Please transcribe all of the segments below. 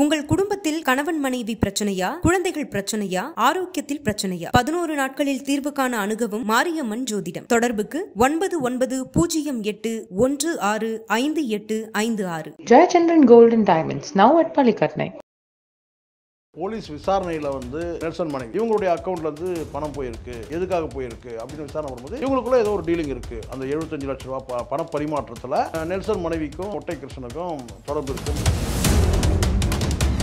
உங்கள் குடும்பத்தில் கணவன் மனைவி பிரச்சனையா, குழந்தைகள் பிரச்சனையா, ஆரோக்கியத்தில் பிரச்சனையா? 11 நாட்களில் தீர்வு காண அணுகவும் மாரியம்மன் ஜோதிடம். தொடர்புக்கு 9908165856. Jayachandran Gold and Diamonds, now at Palikatnai. Police விசாரணையில் நெல்சன் மனைவி இவங்களுடைய அக்கௌண்ட்ல பணம் போயிருக்கு, எதுக்காக போயிருக்கு அப்படின்னு விசாரணை வரும்போது இவங்களுக்குள்ள ஏதோ ஒரு டீலிங் இருக்கு. அந்த 75 லட்சம் ரூபாய் பண பரிமாற்றத்தில் நெல்சன் மனைவிக்கும் மொட்டை கிருஷ்ணனுக்கும் தொடர்பு இருக்கு.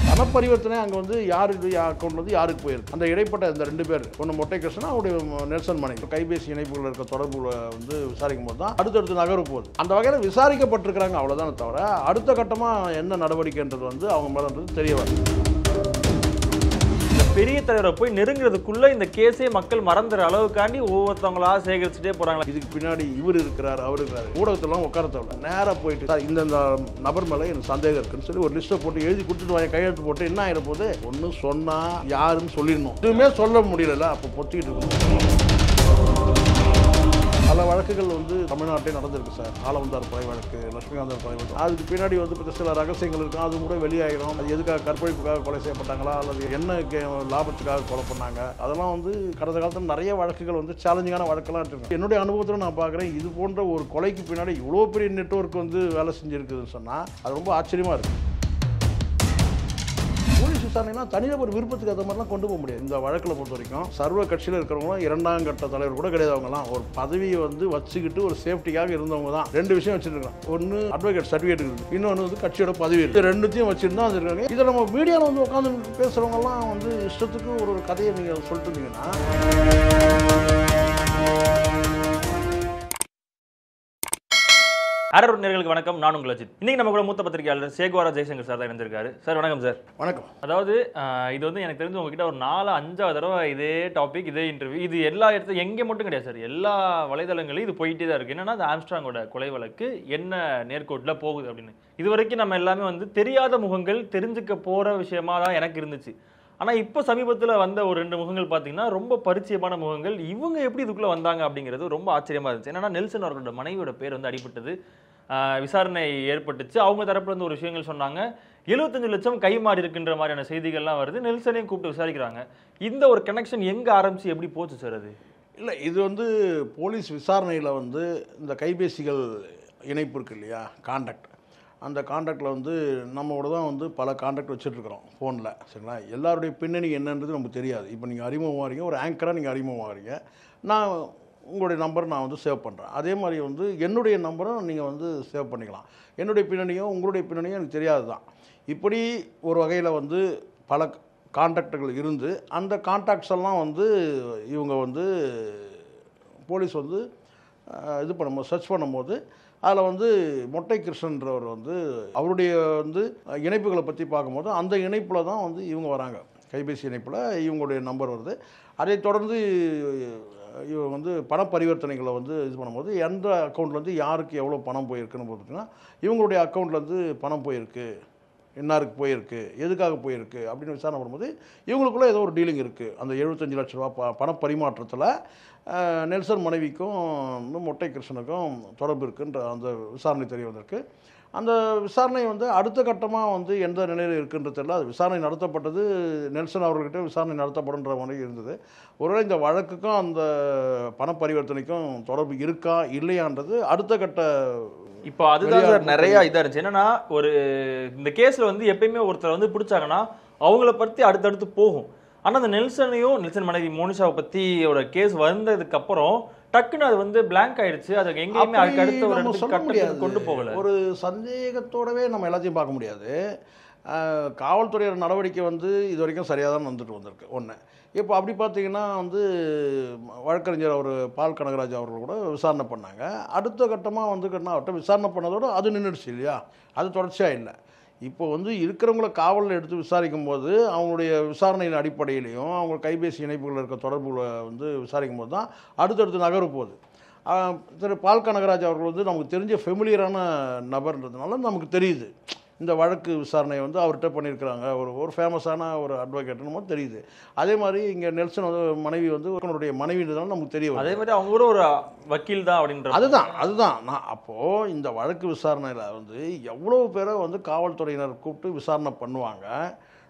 பண பரிவர்த்தனை அங்கே யாருடைய அக்கௌண்ட்ல யாருக்கு போயிருக்கு, அந்த இடைப்பட்ட இந்த 2 பேர், ஒன்று மொட்டை கிருஷ்ணன், அவருடைய நெல்சன் மனைவி, கைபேசி இணைப்புகள் இருக்க தொடர்புல விசாரிக்கும் போது தான் அடுத்தடுத்து நகரும் போகுது. அந்த வகையில் விசாரிக்கப்பட்டிருக்கிறாங்க, அவ்வளோதானே தவிர அடுத்த கட்டமாக என்ன நடவடிக்கைன்றது அவங்க மேலே தெரிய வருது. பெரிய தலைவரை போய் நெருங்குறதுக்குள்ள இந்த கேஸே மக்கள் மறந்துற அளவுக்காண்டி ஒவ்வொருத்தவங்களா சேகரிச்சுட்டே போறாங்க. இதுக்கு பின்னாடி இவர் இருக்கிறார், அவர் இருக்கிறார், ஊடகத்தெல்லாம் உட்கார தேவை, நேராக போயிட்டு இந்த நபர் மேலே எனக்கு சந்தேகம் இருக்குன்னு சொல்லி ஒரு லிஸ்ட்டை போட்டு எழுதி கொடுத்துட்டு வாங்க, கையெழுத்து போட்டு என்ன ஆகிட போது ஒன்று சொன்னா யாருன்னு சொல்லிடணும். எதுவுமே சொல்ல முடியல, அப்போ பொத்திக்கிட்டு இருக்கணும். பல வழக்குகள் தமிழ்நாட்டிலே நடந்திருக்கு சார். ஆலவந்தார் கொலை வழக்கு, லட்சுமிகாந்தர் கொலை வழக்கு, அதுக்கு பின்னாடி சில ரகசியங்கள் இருக்கும், அது கூட வெளியாகிடும். அது எதுக்காக, கற்பழிப்புக்காக கொலை செய்யப்பட்டாங்களா அல்லது என்ன லாபத்துக்காக கொலை பண்ணாங்க, அதெல்லாம் கடந்த காலத்தில் நிறைய வழக்குகள் சேலஞ்சிங்கான வழக்கெல்லாம் இருக்கு. என்னுடைய அனுபவத்தில் நான் பார்க்குறேன், இது போன்ற ஒரு கொலைக்கு பின்னாடி இவ்வளோ பெரிய நெட்வொர்க் வேலை செஞ்சுருக்குதுன்னு சொன்னால் அது ரொம்ப ஆச்சரியமாக இருக்குது. போலீஸ் விசாரணைனா தனிநபர் விருப்பத்துக்கு அந்த மாதிரிலாம் கொண்டு போக முடியாது. இந்த வழக்கில் பொறுத்த வரைக்கும் சர்வ கட்சியில் இருக்கிறவங்களும் 2ஆம் கட்ட தலைவர் கூட கிடையாது. அவங்கலாம் ஒரு பதவியை வச்சுக்கிட்டு ஒரு சேஃப்டிக்காக இருந்தவங்க தான். 2 விஷயம் வச்சுருக்காங்க. ஒன்று அட்வொகேட் சர்டிஃபிகேட் இருக்குது, இன்னொன்று கட்சியோட பதவி இருக்குது. ரெண்டுத்தையும் வச்சுருந்தா அது இருக்காங்க. இதை நம்ம மீடியாவில் உட்காந்து பேசுகிறவங்கலாம் இஷ்டத்துக்கு ஒரு கதையை நீங்கள் சொல்லிட்டு இருந்தீங்கன்னா, அரர் நேயர்களுக்கு வணக்கம். நான் உங்கள் அஜித். இன்னைக்கு நம்ம கூட மூத்த பத்திரிகையாளர் சேகுவாரா ஜெய்சங்கர் சார் தான் இருந்திருக்காரு. சார் வணக்கம் சார். வணக்கம். அதாவது இது எனக்கு தெரிஞ்சு உங்ககிட்ட ஒரு 4-5 தடவை இதே டாபிக், இதே இன்டர்வியூ, இது எல்லா இடத்துல எங்கே மட்டும் கிடையாது சார், எல்லா வலைதளங்களையும் இது போயிட்டே தான் இருக்கு. என்னன்னா, அந்த ஆம்ஸ்ட்ராங்கோட கொலை வழக்கு என்ன நேர்கோட்டில் போகுது அப்படின்னு. இது வரைக்கும் நம்ம எல்லாமே தெரியாத முகங்கள், தெரிஞ்சுக்க போற விஷயமா தான் எனக்கு இருந்துச்சு. ஆனால் இப்போ சமீபத்தில் வந்த ஒரு 2 முகங்கள் பார்த்தீங்கன்னா ரொம்ப பரிச்சயமான முகங்கள். இவங்க எப்படி இதுக்குள்ளே வந்தாங்க அப்படிங்கிறது ரொம்ப ஆச்சரியமாக இருந்துச்சு. என்னன்னா, நெல்சன் அவர்களோட மனைவியோட பேர் அடிபட்டது, விசாரணை ஏற்பட்டுச்சு. அவங்க தரப்புல ஒரு விஷயங்கள் சொன்னாங்க. 75 லட்சம் கை மாறி இருக்கின்ற மாதிரியான செய்திகள்லாம் வருது. நெல்சனையும் கூப்பிட்டு விசாரிக்கிறாங்க. இந்த ஒரு கனெக்ஷன் எங்கே ஆரம்பிச்சு எப்படி போச்சு சார்? அது இல்லை, இது போலீஸ் விசாரணையில் இந்த கைபேசிகள் இணைப்பு இருக்கு இல்லையா, கான்டாக்ட், அந்த கான்டாக்டில் நம்மளோட தான் பல கான்டாக்ட் வச்சுட்ருக்குறோம் ஃபோனில், சரிங்களா? எல்லாருடைய பின்னணி என்னன்றது நமக்கு தெரியாது. இப்போ நீங்கள் அறிமுகமாகறீங்க, ஒரு ஆங்கராக நீங்கள் அறிமுகமாகறீங்க, நான் உங்களுடைய நம்பர் நான் சேவ் பண்ணுறேன். அதே மாதிரி என்னுடைய நம்பரும் நீங்கள் சேவ் பண்ணிக்கலாம். என்னுடைய பின்னணியும் உங்களுடைய பின்னணியும் எனக்கு தெரியாது தான். இப்படி ஒரு வகையில் பல கான்டாக்டுகள் இருந்து அந்த கான்டாக்ட்ஸ் எல்லாம் இவங்க போலீஸ் இது பண்ணும்போது, சர்ச் பண்ணும்போது அதில் மொட்டை கிருஷ்ணன்றவர் அவருடைய இணைப்புகளை பற்றி பார்க்கும்போது அந்த இணைப்பில் தான் இவங்க வராங்க. கைபேசி இணைப்பில் இவங்களுடைய நம்பர் வருது. அதை தொடர்ந்து இவங்க பண பரிவர்த்தனைகளை இது பண்ணும்போது எந்த அக்கௌண்ட்லேருந்து யாருக்கு எவ்வளோ பணம் போயிருக்குன்னு பார்த்தீங்கன்னா, இவங்களுடைய அக்கௌண்ட்லேருந்து பணம் போயிருக்கு, இன்னாருக்கு போயிருக்கு, எதுக்காக போயிருக்கு அப்படின்னு விசாரணை பண்ணும்போது இவங்களுக்குள்ள ஏதோ ஒரு டீலிங் இருக்குது. அந்த 75 லட்ச ரூபா பண பரிமாற்றத்தில் நெல்சன் மனைவிக்கும் மொட்டை கிருஷ்ணனுக்கும் தொடர்பு இருக்குன்ற அந்த விசாரணை தெரிய வந்திருக்கு. அந்த விசாரணை அடுத்த கட்டமாக எந்த நிலையில் இருக்குன்றது தெரியல. அது விசாரணை நடத்தப்பட்டது, நெல்சன் அவர்கிட்ட விசாரணை நடத்தப்படுன்ற மாதிரி இருந்தது. ஒருவேளை இந்த வழக்குக்கும் அந்த பண பரிவர்த்தனைக்கும் தொடர்பு இருக்கா இல்லையான்றது அடுத்த கட்ட. இப்போ அதுதான் சார் நிறைய இதாக இருந்துச்சு. என்னன்னா, ஒரு இந்த கேஸில் எப்பயுமே ஒருத்தர் பிடிச்சாங்கன்னா அவங்கள பற்றி அடுத்தடுத்து போகும். ஆனால் அந்த நெல்சன் மனைவி மோனிஷாவை பற்றி ஒரு கேஸ் வந்ததுக்கு அப்புறம் டக்குன்னு அது பிளாங்க் ஆயிடுச்சு. அது எங்கேயுமே அடுத்த ஒரு கட்டத்துக்கு கொண்டு போகல. ஒரு சந்தேகத்தோடவே நம்ம எல்லாத்தையும் பார்க்க முடியாது. காவல்துறையோட நடவடிக்கை இது வரைக்கும் சரியாக தான் வந்திருக்கு. ஒன்று, இப்போ அப்படி பார்த்தீங்கன்னா வழக்கறிஞர் அவர் பால் கனகராஜ் அவர்கள் கூட விசாரணை பண்ணாங்க. அடுத்த கட்டமாக அவர்கிட்ட விசாரணை பண்ணதோடு அது நின்றுடுச்சு இல்லையா, அது தொடர்ச்சியாக இல்லை. இப்போ இருக்கிறவங்கள காவலில் எடுத்து விசாரிக்கும் போது அவங்களுடைய விசாரணையின் அடிப்படையிலையும் அவங்க கைபேசி இணைப்புகள் இருக்க தொடர்புகளை விசாரிக்கும் போது தான் அடுத்தடுத்து நகரு போகுது. திரு பால் கனகராஜ் அவர்கள் நமக்கு தெரிஞ்ச ஃபெமிலியரான நபர்ன்றதுனால நமக்கு தெரியுது. இந்த வழக்கு விசாரணையை வந்து அவர்கிட்ட பண்ணியிருக்கிறாங்க. ஒரு ஃபேமஸான ஒரு அட்வொகேட்னு தெரியுது. அதே மாதிரி இங்கே நெல்சன் வந்து மனைவி வந்து இயக்குனருடைய மனைவின்றதால நமக்கு தெரிய வருது. அதே மாதிரி அவங்க கூட ஒரு வக்கீல் தான் அப்படின்ற அதுதான் நான் அப்போது இந்த வழக்கு விசாரணையில் வந்து எவ்வளோ பேரை வந்து காவல்துறையினர் கூப்பிட்டு விசாரணை பண்ணுவாங்க.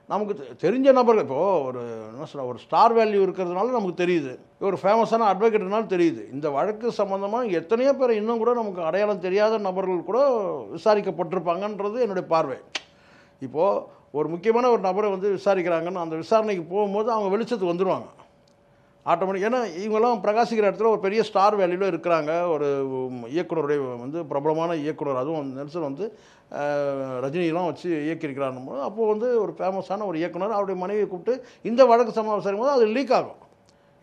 நமக்கு தெரிஞ்ச நபர்கள் இப்போது ஒரு என்ன சொல்ல ஒரு ஸ்டார் வேல்யூ இருக்கிறதுனால நமக்கு தெரியுது, ஒரு ஃபேமஸான அட்வொகேட்னாலும் தெரியுது. இந்த வழக்கு சம்மந்தமாக எத்தனையோ பேர் இன்னும் கூட நமக்கு அடையாளம் தெரியாத நபர்கள் கூட விசாரிக்கப்பட்டிருப்பாங்கன்றது என்னுடைய பார்வை. இப்போது ஒரு முக்கியமான ஒரு நபரை வந்து விசாரிக்கிறாங்கன்னு அந்த விசாரணைக்கு போகும்போது அவங்க வெளிச்சத்துக்கு வந்துடுவாங்க ஆட்டோமேட்டிக். ஏன்னா இவங்கெல்லாம் பிரகாசிக்கிற இடத்துல ஒரு பெரிய ஸ்டார் வேல்யூவில் இருக்கிறாங்க. ஒரு இயக்குனருடைய வந்து பிரபலமான இயக்குனர், அதுவும் நெல்சன் வந்து ரஜினியெலாம் வச்சு இயக்கியிருக்கிறான்னு போது அப்போது வந்து ஒரு ஃபேமஸான ஒரு இயக்குனர் அவருடைய மனைவியை கூப்பிட்டு இந்த வழக்கு சம்பவம் விசாரிக்கும் போது அது லீக் ஆகும்.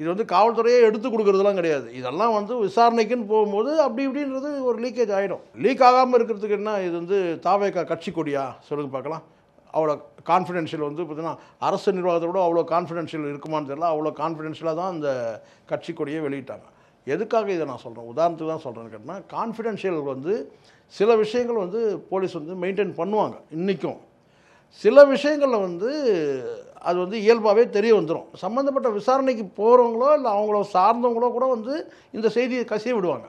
இது வந்து காவல்துறையே எடுத்து கொடுக்குறதுலாம் கிடையாது. இதெல்லாம் வந்து விசாரணைக்குன்னு போகும்போது அப்படி இப்படின்றது ஒரு லீக்கேஜ் ஆகிடும். லீக் ஆகாமல் இருக்கிறதுக்கு என்ன இது வந்து தாவேகா கட்சி கொடியா சொல்லுங்க பார்க்கலாம். அவ்வளோ கான்ஃபிடென்ஷியல் வந்து பார்த்தீங்கன்னா அரசு நிர்வாகத்தை விட அவ்வளோ கான்ஃபிடென்ஷியல் இருக்குமான்னு தெரியல. அவ்வளோ கான்ஃபிடென்ஷியலாக தான் அந்த கட்சி கொடியை வெளியிட்டாங்க. எதுக்காக இதை நான் சொல்கிறேன், உதாரணத்துக்கு தான் சொல்கிறேன்னு கேட்டால் கான்ஃபிடென்ஷியல் வந்து சில விஷயங்கள் வந்து போலீஸ் வந்து மெயின்டைன் பண்ணுவாங்க. இன்றைக்கும் சில விஷயங்களில் வந்து அது வந்து இயல்பாகவே தெரிய வந்துடும். சம்மந்தப்பட்ட விசாரணைக்கு போகிறவங்களோ இல்லை அவங்கள சார்ந்தவங்களோ கூட வந்து இந்த செய்தியை கசிய விடுவாங்க.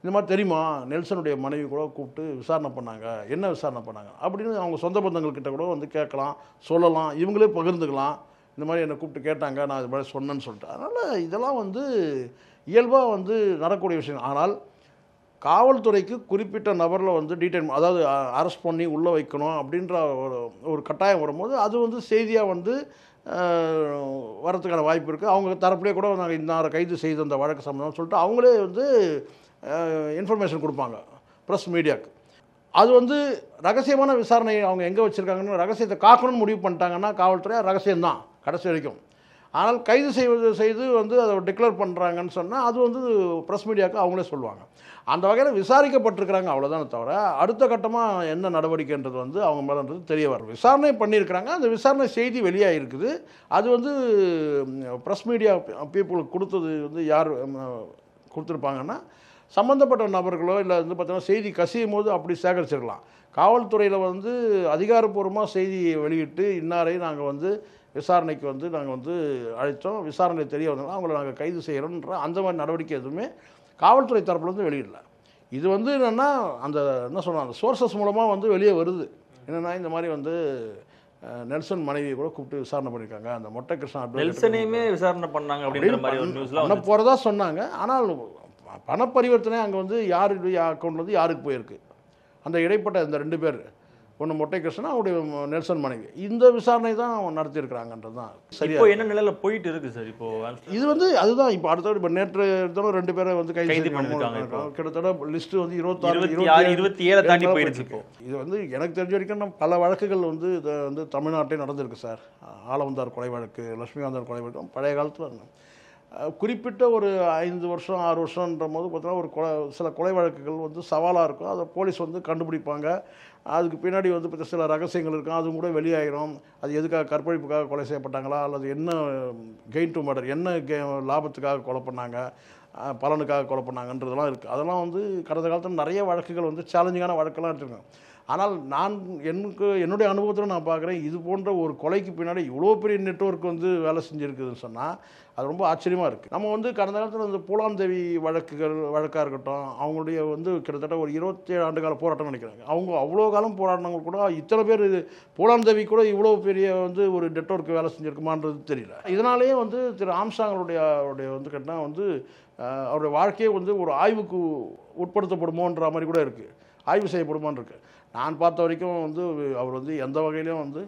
இந்த மாதிரி தெரியுமா, நெல்சனுடைய மனைவி கூட கூப்பிட்டு விசாரணை பண்ணாங்க, என்ன விசாரணை பண்ணாங்க அப்படின்னு அவங்க சொந்த பந்தங்கள்கிட்ட கூட வந்து கேட்கலாம், சொல்லலாம், இவங்களே பகிர்ந்துக்கலாம். இந்த மாதிரி என்னை கூப்பிட்டு கேட்டாங்க, நான் இது மாதிரி சொன்னேன்னு சொல்லிட்டு. அதனால் இதெல்லாம் வந்து இயல்பாக வந்து நடக்கக்கூடிய விஷயம். ஆனால் காவல்துறைக்கு குறிப்பிட்ட நபரில் வந்து டீடைன் அதாவது அரெஸ்ட் பண்ணி உள்ளே வைக்கணும் அப்படின்ற ஒரு கட்டாயம் வரும்போது அது வந்து செய்தியாக வந்து வரத்துக்கான வாய்ப்பு இருக்குது. அவங்க தரப்புலேயே கூட நாங்கள் இந்த கைது செய்து அந்த வழக்கு சம்மந்தம் சொல்லிட்டு அவங்களே வந்து இன்ஃபர்மேஷன் கொடுப்பாங்க ப்ரெஸ் மீடியாவுக்கு. அது வந்து ரகசியமான விசாரணை அவங்க எங்கே வச்சுருக்காங்கன்னு ரகசியத்தை காக்கணும்னு முடிவு பண்ணிட்டாங்கன்னா காவல்துறை ரகசியம்தான் கடைசி வரைக்கும். ஆனால் கைது செய்து வந்து அதை டிக்ளேர் பண்ணுறாங்கன்னு சொன்னால் அது வந்து ப்ரெஸ் மீடியாவுக்கு அவங்களே சொல்லுவாங்க. அந்த வகையில் விசாரிக்கப்பட்டிருக்கிறாங்க, அவ்வளோதானே தவிர அடுத்த கட்டமாக என்ன நடவடிக்கைன்றது வந்து அவங்க மேலேன்றது தெரிய வரும். விசாரணை பண்ணியிருக்கிறாங்க, அந்த விசாரணை செய்தி வெளியாகிருக்குது. அது வந்து ப்ரெஸ் மீடியா பீப்புளுக்கு கொடுத்தது வந்து யார் கொடுத்துருப்பாங்கன்னா சம்மந்தப்பட்ட நபர்களோ இல்லை வந்து பார்த்தீங்கன்னா செய்தி கசியும் போது அப்படி சேகரிச்சிருக்கலாம். காவல்துறையில் வந்து அதிகாரப்பூர்வமாக செய்தியை வெளியிட்டு இன்னாரை நாங்கள் வந்து விசாரணைக்கு வந்து நாங்கள் வந்து அழைத்தோம், விசாரணை தெரிய வந்தோம்னா அவங்கள நாங்கள் கைது செய்கிறோன்ற அந்த மாதிரி நடவடிக்கை எதுவுமே காவல்துறை தரப்புலேருந்து வெளியிடல. இது வந்து என்னென்னா அந்த என்ன சொல்கிறாங்க அந்த சோர்சஸ் மூலமாக வந்து வெளியே வருது. என்னென்னா இந்த மாதிரி வந்து நெல்சன் மனைவியை கூட கூப்பிட்டு விசாரணை பண்ணியிருக்காங்க, அந்த மொட்டை கிருஷ்ணா நெல்சனையுமே விசாரணை பண்ணாங்க அப்படின்ற மாதிரி ஒரு நியூஸ்லாம் பண்ண போகிறதா சொன்னாங்க. ஆனால் பண பரிவர்த்தனை அங்கே வந்து யாருடைய அக்கௌண்ட் வந்து யாருக்கு போயிருக்கு, அந்த இடைப்பட்ட இந்த 2 பேர், ஒன்று மொட்டை கிருஷ்ணா அவருடைய நெல்சன் மனைவி, இந்த விசாரணை தான் நடத்தியிருக்கிறாங்கன்றது தான் சரி. இப்போ என்ன நிலையில் போயிட்டு இருக்கு சார் இப்போ இது வந்து அதுதான் இப்போ அடுத்த இப்போ நேற்று 2 பேரை வந்து கைது பண்ணிருக்காங்க. கிட்டத்தட்ட லிஸ்ட்டு வந்து 27 தாண்டி போயிடுச்சு. இப்போ இது வந்து எனக்கு தெரிஞ்ச வரைக்கும் பல வழக்குகள் வந்து இதை வந்து தமிழ்நாட்டிலே நடந்திருக்கு சார். ஆலவந்தார் கொலை வழக்கு, லட்சுமிகாந்தர் கொலை வழக்கு பழைய காலத்தில் குறிப்பிட்ட ஒரு 5 வருஷம் 6 வருஷன்ற போது பார்த்தீங்கன்னா சில கொலை வழக்குகள் வந்து சவாலாக இருக்கும். அதை போலீஸ் வந்து கண்டுபிடிப்பாங்க. அதுக்கு பின்னாடி வந்து சில ரகசியங்கள் இருக்கும், அதுவும் கூட வெளியாகிடும். அது எதுக்காக கற்பழிப்புக்காக கொலை செய்யப்பட்டாங்களா அல்லது என்ன கெயின் டு மர்டர், என்ன லாபத்துக்காக கொலை பண்ணாங்க, பலனுக்காக கொலை பண்ணாங்கன்றதெல்லாம் இருக்குது. அதெல்லாம் வந்து கடந்த காலத்தில் நிறைய வழக்குகள் வந்து சேலஞ்சிங்கான வழக்கெல்லாம் எடுத்துருக்கேன். ஆனால் என்னுடைய அனுபவத்தில் நான் பார்க்குறேன், இது போன்ற ஒரு கொலைக்கு பின்னாடி இவ்வளோ பெரிய நெட்வொர்க் வந்து வேலை செஞ்சுருக்குதுன்னு சொன்னால் அது ரொம்ப ஆச்சரியமாக இருக்குது. நம்ம வந்து கடந்த காலத்தில் இந்த பூலாந்தேவி வழக்காக இருக்கட்டும், அவங்களுடைய வந்து கிட்டத்தட்ட ஒரு 27 ஆண்டு கால போராட்டம் நினைக்கிறாங்க. அவங்க அவ்வளோ காலம் போராடினவங்க கூட இத்தனை பேர் பூலாந்தேவி கூட இவ்வளோ பெரிய வந்து ஒரு நெட்வொர்க் வேலை செஞ்சுருக்குமான்றது தெரியல. இதனாலேயே வந்து திரு ஆம்ஸ்ட்ராங்கோடைய வந்து கேட்டால் வந்து அவருடைய வாழ்க்கையே வந்து ஒரு ஆய்வுக்கு உட்படுத்தப்படுமோன்ற மாதிரி கூட இருக்குது, ஆய்வு செய்யப்படுமான்னு இருக்குது. நான் பார்த்த வரைக்கும் வந்து அவர் வந்து எந்த வகையிலையும் வந்து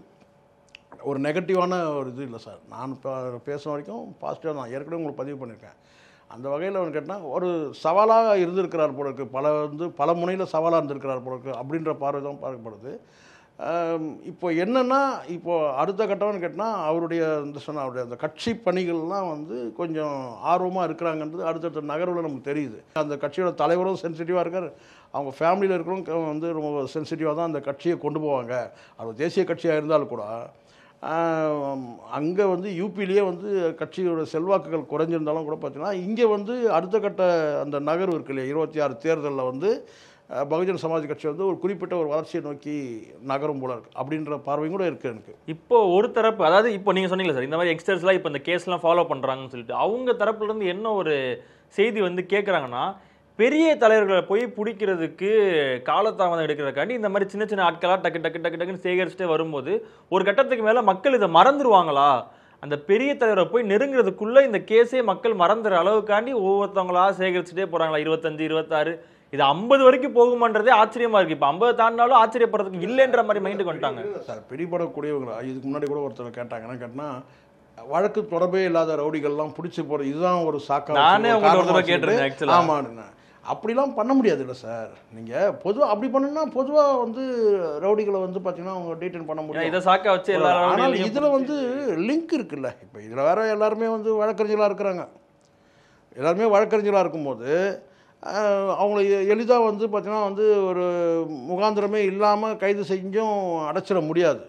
ஒரு நெகட்டிவான ஒரு இது இல்லை சார். நான் இப்போ பேசுன வரைக்கும் பாசிட்டிவாக தான் ஏற்கனவே உங்களுக்கு பதிவு பண்ணியிருக்கேன். அந்த வகையில் அவன் கேட்டால் ஒரு சவாலாக இருந்திருக்கிறார் போல இருக்குது, பல முனையில் சவாலாக இருந்திருக்கிறார் போல இருக்குது அப்படின்ற பார்வை தான் பார்க்கப்படுது. இப்போ என்னென்னா இப்போது அடுத்த கட்டம்னு கேட்டால் அவருடைய அந்த கட்சி பணிகள்லாம் வந்து கொஞ்சம் ஆர்வமாக இருக்கிறாங்கன்றது அடுத்தடுத்த நகர்வில் நமக்கு தெரியுது. அந்த கட்சியோட தலைவரும் சென்சிட்டிவாக இருக்கார், அவங்க ஃபேமிலியில் இருக்கிறவங்க வந்து ரொம்ப சென்சிட்டிவாக தான் அந்த கட்சியை கொண்டு போவாங்க. அது தேசிய கட்சியாக இருந்தாலும் கூட அங்கே வந்து யூபிலேயே வந்து கட்சியோட செல்வாக்குகள் குறைஞ்சிருந்தாலும் கூட பார்த்தீங்கன்னா இங்கே வந்து அடுத்த கட்ட அந்த நகர்வு இருக்கு இல்லையா, 26 தேர்தலில் வந்து பகுஜன் சமாஜ் கட்சி வந்து ஒரு குறிப்பிட்ட ஒரு வளர்ச்சியை நோக்கி நகரும் போல இருக்கு அப்படின்ற பார்வையும் கூட இருக்குது எனக்கு. இப்போ ஒரு தரப்பு, அதாவது இப்போ நீங்கள் சொன்னீங்களா சார், இந்த மாதிரி யங்ஸ்டர்ஸ்லாம் இப்போ இந்த கேஸ்லாம் ஃபாலோ பண்ணுறாங்கன்னு சொல்லிட்டு, அவங்க தரப்புலேருந்து என்ன ஒரு செய்தி வந்து கேட்குறாங்கன்னா, பெரிய தலைவர்களை போய் பிடிக்கிறதுக்கு காலதாமதம் எடுக்கிறதுக்காண்டி இந்த மாதிரி சின்ன சின்ன ஆட்களாக டக்கு டக்கு டக்கு டக்குன்னு சேகரிச்சுட்டே வரும்போது ஒரு கட்டத்துக்கு மேலே மக்கள் இதை மறந்துடுவாங்களா, அந்த பெரிய தலைவரை போய் நெருங்குறதுக்குள்ள இந்த கேஸே மக்கள் மறந்துற அளவுக்காண்டி ஒவ்வொருத்தவங்களா சேகரிச்சுட்டே போறாங்களா, 25 26 இது 50 வரைக்கும் போகுமான்றதே ஆச்சரியமா இருக்கு. இப்போ 50 தாண்டினாலும் ஆச்சரியப்படுறதுக்கு இல்லைன்ற மாதிரி மைண்டுக்கு வந்துட்டாங்க சார். பிடிபடக்கூடியவங்க இதுக்கு முன்னாடி கூட ஒருத்தர் கேட்டாங்கன்னா கேட்டா வழக்கு தொடர்பே இல்லாத ரவுடிகள்லாம் பிடிச்சி போகிறது இதுதான் ஒரு சாக்கா. நானே உங்களோட கேட்டிருக்கேன். ஆமாண்ணா, அப்படிலாம் பண்ண முடியாது இல்லை சார். நீங்கள் பொதுவாக அப்படி பண்ணுன்னா பொதுவாக வந்து ரவுடிகளை வந்து பார்த்தீங்கன்னா அவங்க டீடைன் பண்ண முடியும். இதை சாக்கா வச்சு எல்லாரும். ஆனால் இதில் வந்து லிங்க் இருக்குல்ல. இப்போ இதில் வேற எல்லாருமே வந்து வழக்கறிஞர்களாக இருக்கிறாங்க. எல்லாருமே வழக்கறிஞர்களாக இருக்கும்போது அவங்கள எளிதாக வந்து பார்த்தீங்கன்னா வந்து ஒரு முகாந்திரமே இல்லாமல் கைது செஞ்சும் அடைச்சிட முடியாது.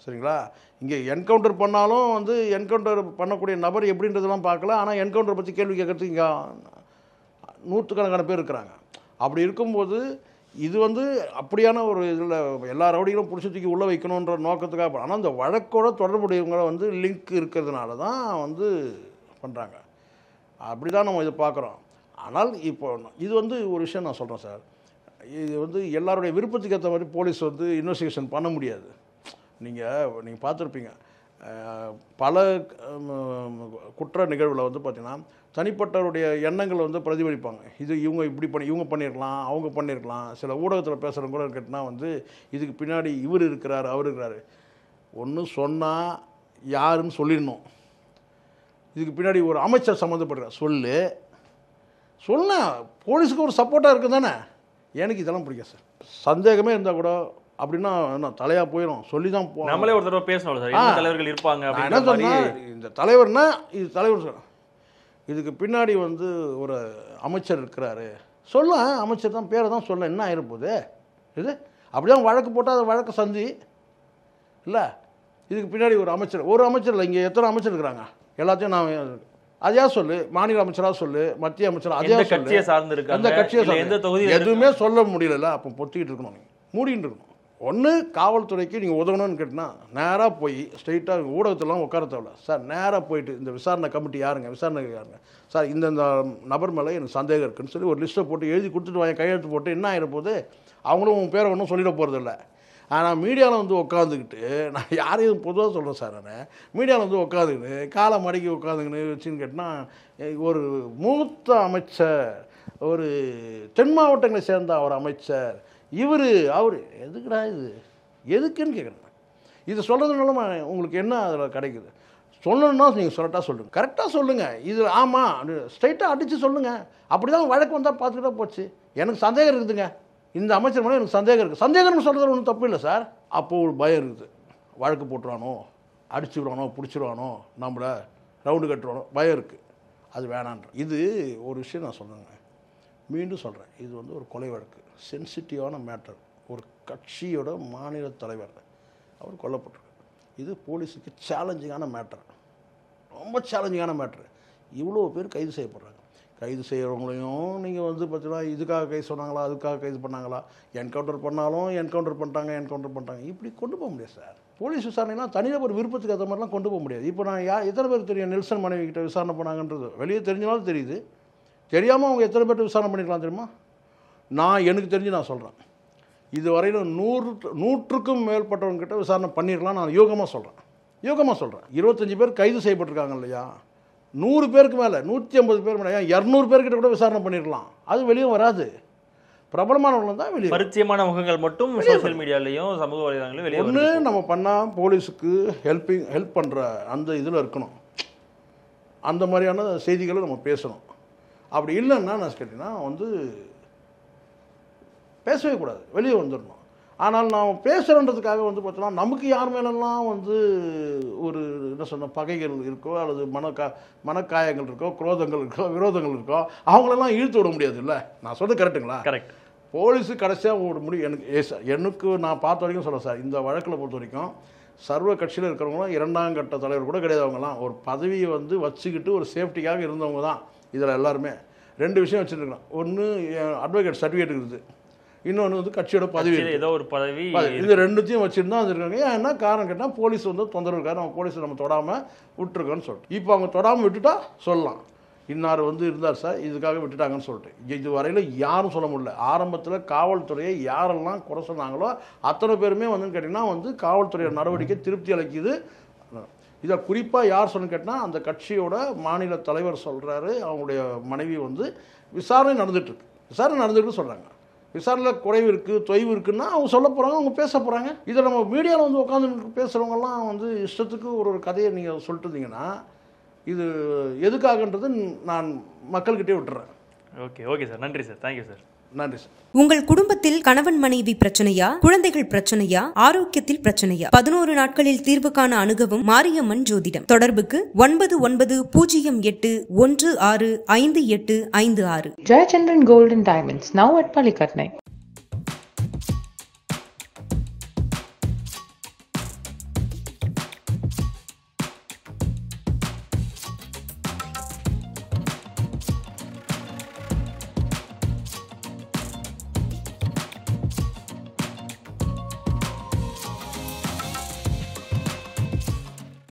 சரிங்களா? இங்கே என்கவுண்டர் பண்ணாலும் வந்து என்கவுண்டர் பண்ணக்கூடிய நபர் எப்படின்றதெல்லாம் பார்க்கல. ஆனால் என்கவுண்டர் பற்றி கேள்வி கேட்கறதுக்கு இங்கே நூற்றுக்கணக்கான பேர் இருக்கிறாங்க. அப்படி இருக்கும்போது இது வந்து அப்படியான ஒரு இதில் எல்லா ரவுடிகளும் பிடிச்சி தூக்கி உள்ளே வைக்கணுன்ற நோக்கத்துக்காக. ஆனால் அந்த வழக்கோட தொடர்புடையவங்களை வந்து லிங்க் இருக்கிறதுனால தான் வந்து பண்ணுறாங்க. அப்படி தான் நம்ம இதை பார்க்குறோம். ஆனால் இப்போ இது வந்து ஒரு விஷயம் நான் சொல்கிறேன் சார், இது வந்து எல்லாருடைய விருப்பத்துக்கு ஏற்ற மாதிரி போலீஸ் வந்து இன்வெஸ்டிகேஷன் பண்ண முடியாது. நீங்கள் பார்த்துருப்பீங்க, பல குற்ற நிகழ்வில் வந்து பார்த்திங்கன்னா தனிப்பட்டவருடைய எண்ணங்களை வந்து பிரதிபலிப்பாங்க. இது இவங்க பண்ணியிருக்கலாம், அவங்க பண்ணியிருக்கலாம். சில ஊடகத்தில் பேசுகிறவங்க கூட கேட்டால் வந்து இதுக்கு பின்னாடி இவர் இருக்கிறார், அவர் இருக்கிறாரு. ஒன்று சொன்னால் யாருன்னு சொல்லிடணும். இதுக்கு பின்னாடி ஒரு அமைச்சர் சம்மந்தப்படுறார் சொல்ல போலீஸுக்கு ஒரு சப்போர்ட்டாக இருக்குது தானே. எனக்கு இதெல்லாம் பிடிக்கும் சார். சந்தேகமே இருந்தால் கூட அப்படின்னா என்ன தலையாக போயிடும். சொல்லி தான் நம்மளே ஒரு தடவை பேசணும் சார், என்ன தலைவர்கள் இருப்பாங்க. என்ன சொன்னால் இந்த தலைவர்னா இது தலைவர் சார், இதுக்கு பின்னாடி வந்து ஒரு அமைச்சர் இருக்கிறாரு சொல்ல, அமைச்சர் தான் பேரை தான் சொல்ல, என்ன ஆயிருப்போகுது இது. அப்படிதான் வழக்கு போட்டால் அது வழக்கு சந்தி இல்லை. இதுக்கு பின்னாடி ஒரு அமைச்சர் இல்லை, இங்கே எத்தனை அமைச்சர் இருக்கிறாங்க எல்லாத்தையும் நான் அதையா சொல்லு, மாநில அமைச்சராக சொல்லு, மத்திய அமைச்சர் அதையா கட்சியை சார்ந்து இருக்கு, அந்த கட்சியை எந்த தொகுதி எதுவுமே சொல்ல முடியல. அப்போ பொத்திக்கிட்டு இருக்கணும், நீங்கள் மூடிட்டு இருக்கணும். ஒன்று காவல்துறைக்கு நீங்கள் உதவணும்னு கேட்டினா நேராக போய் ஸ்ட்ரெயிட்டாக ஊடகத்திலாம் உட்கார தேவையில்ல சார். நேராக போயிட்டு இந்த விசாரணை கமிட்டி யாருங்க, விசாரணை யாருங்க சார், இந்த நபர் மேலே எனக்கு சந்தேகம் இருக்குன்னு சொல்லி ஒரு லிஸ்ட்டை போட்டு எழுதி கொடுத்துட்டு வாங்க, கையெழுத்து போட்டு என்ன ஆகிருப்போது. அவங்களும் உன் பேரை ஒன்றும் சொல்லிட போகிறதில்ல. ஆனால் மீடியாவில் வந்து உட்காந்துக்கிட்டு, நான் யாரையும் பொதுவாக சொல்கிறேன் சார், நான் மீடியாவில் வந்து உட்காந்துக்கிட்டு காலை மடக்கி உட்காந்துக்கின்னு வச்சுன்னு கேட்டால் ஒரு மூத்த அமைச்சர், ஒரு தென் மாவட்டங்களை சேர்ந்த ஒரு அமைச்சர், அவர் எதுக்குடா இது எதுக்குன்னு கேட்குறேன். இது சொல்கிறதுனால உங்களுக்கு என்ன அதில் கிடைக்குது? சொல்லணும்னா நீங்கள் சொல்லட்டா சொல்லுங்கள், கரெக்டாக சொல்லுங்கள். இது ஆமாம் ஸ்ட்ரைட்டாக அடித்து சொல்லுங்கள். அப்படி தான் வழக்கு வந்தால் பார்த்துக்கிட்டா போச்சு. எனக்கு சந்தேகம் இருக்குதுங்க, இந்த அமைச்சர் மேலே எனக்கு சந்தேகம் இருக்குது. சந்தேகம்னு சொல்கிறது ஒன்றும் தப்பு இல்லை சார். அப்போது ஒரு பயம் இருக்குது, வழக்கு போட்டுருவானோ, அடிச்சு விடுவானோ, பிடிச்சிருவானோ, நம்மளை ரவுண்டு கட்டுருவானோ, பயம் இருக்குது. அது வேணான்ற. இது ஒரு விஷயம் நான் சொல்லுங்க, மீண்டும் சொல்கிறேன், இது வந்து ஒரு கொலை வழக்கு, சென்சிட்டிவான மேட்டர். ஒரு கட்சியோட மாநில தலைவர் அவர் கொல்லப்பட்டிருக்கு. இது போலீஸுக்கு சேலஞ்சிங்கான மேட்டர், ரொம்ப சேலஞ்சிங்கான மேட்ரு. இவ்வளோ பேர் கைது செய்யப்படுறாங்க. கைது செய்கிறவங்களையும் நீங்கள் வந்து பார்த்தீங்கன்னா இதுக்காக கைது சொன்னாங்களா, அதுக்காக கைது பண்ணாங்களா, என்கவுண்டர் பண்ணாலும் என்கவுண்டர் பண்ணிட்டாங்க, இப்படி கொண்டு போக முடியாது சார். போலீஸ் விசாரணைலாம் தனிநபர் விருப்பத்துக்கு ஏற்ற மாதிரிலாம் கொண்டு போக முடியாது. இப்போ நான் எத்தனை பேர் தெரியும் நெல்சன் மனைவி கிட்ட விசாரணை பண்ணாங்கன்றது வெளியே தெரிஞ்சாலும் தெரியுது. தெரியாமல் அவங்க எத்தனை பேர் விசாரணை பண்ணிக்கலாம் தெரியுமா? எனக்கு தெரிஞ்சு நான் சொல்கிறேன், இதுவரையிலும் 100க்கும் மேற்பட்டவங்ககிட்ட விசாரணை பண்ணிடலாம் நான் யோகமாக சொல்கிறேன். 25 பேர் கைது செய்யப்பட்டிருக்காங்க இல்லையா, 100 பேருக்கு மேலே, 150 பேர் மேலே, 200 பேர்கிட்ட கூட விசாரணை பண்ணிடலாம். அது வெளியே வராது. பிரபலமானவர்கள் தான் வெளியே, பரிச்சயமான முகங்கள் மட்டும் சோஷியல் மீடியாலையும் சமூக வலைதளங்களையும் வெளியே. ஒன்று நம்ம பண்ணால் போலீஸுக்கு ஹெல்ப் பண்ணுற அந்த இதில் இருக்கணும், அந்த மாதிரியான செய்திகளை நம்ம பேசணும். அப்படி இல்லைன்னா நான் கேட்டிங்கன்னா வந்து பேசவே கூடாது, வெளியே வந்துடணும். ஆனால் நாம் பேசுகிறன்றதுக்காக வந்து பார்த்தோன்னா நமக்கு யார் மேலெல்லாம் வந்து ஒரு என்ன சொன்ன பகைகள் இருக்கோ, அல்லது மனக்காயங்கள் இருக்கோ, குரோதங்கள் இருக்கோ, விரோதங்கள் இருக்கோ, அவங்களெல்லாம் இழுத்து விட முடியாது இல்லை. நான் சொல்கிறது கரெக்டுங்களா? கரெக்ட். போலீஸு கடைசியாக ஒரு முடியும் எனக்கு நான் பார்த்த வரைக்கும் சொல்ல சார், இந்த வழக்கில் பொறுத்த வரைக்கும் சர்வ கட்சியில் இருக்கிறவங்களாம் 2ஆம் கட்ட தலைவர் கூட கிடையாது. அவங்கலாம் ஒரு பதவியை வந்து வச்சுக்கிட்டு ஒரு சேஃப்டிக்காக இருந்தவங்க தான் இதில் எல்லாருமே. 2 விஷயம் வச்சுருக்கலாம். ஒன்று அட்வொகேட் சர்டிஃபிகேட் இருக்குது, இன்னொன்று வந்து கட்சியோட பதவி ஏதோ ஒரு பதவி, இது ரெண்டுத்தையும் வச்சுருந்தா வந்துருக்காங்க. ஏன்னா காரணம் கேட்டால் போலீஸ் வந்து தொந்தரவு இருக்காரு, நம்ம போலீஸை நம்ம தொடாமல் விட்டுருக்கோன்னு சொல்லிட்டு. இப்போ அவங்க தொடாமல் விட்டுட்டா சொல்லலாம் இன்னார் வந்து இருந்தார் சார் இதுக்காக விட்டுட்டாங்கன்னு சொல்லிட்டு. இது வரையில் யாரும் சொல்ல முடியல. ஆரம்பத்தில் காவல்துறையை யாரெல்லாம் குறை சொன்னாங்களோ அத்தனை பேருமே வந்து கேட்டிங்கன்னா வந்து காவல்துறையோட நடவடிக்கை திருப்தி அளிக்குது. இதை குறிப்பாக யார் சொன்னு கேட்டால் அந்த கட்சியோட மாநில தலைவர் சொல்கிறாரு, அவங்களுடைய மனைவி வந்து விசாரணை நடந்துகிட்ருக்கு, விசாரணை நடந்துகிட்டு சொல்கிறாங்க. விசாரணையில் குறைவு இருக்குது தொய்வு இருக்குன்னா அவங்க சொல்ல போகிறாங்க, அவங்க பேச போகிறாங்க. இதை நம்ம மீடியாவில் வந்து உட்காந்து பேசுகிறவங்கலாம் வந்து இஷ்டத்துக்கு ஒரு கதையை நீங்கள் சொல்லிட்டு இருந்தீங்கன்னா இது எதுக்காகன்றது நான் மக்கள்கிட்டே விட்டுறேன். ஓகே சார், நன்றி சார், தேங்க்யூ சார். நன்றி சார். உங்கள் குடும்பத்தில் கணவன் மனைவி பிரச்சனையா, குழந்தைகள் பிரச்சனையா, ஆரோக்கியத்தில் பிரச்சனையா? 11 நாட்களில் தீர்வு காண அணுகவும் மாரியம்மன் ஜோதிடம். தொடர்புக்கு 9908165856. Jayachandran Gold and Diamonds, now at Palikatnai.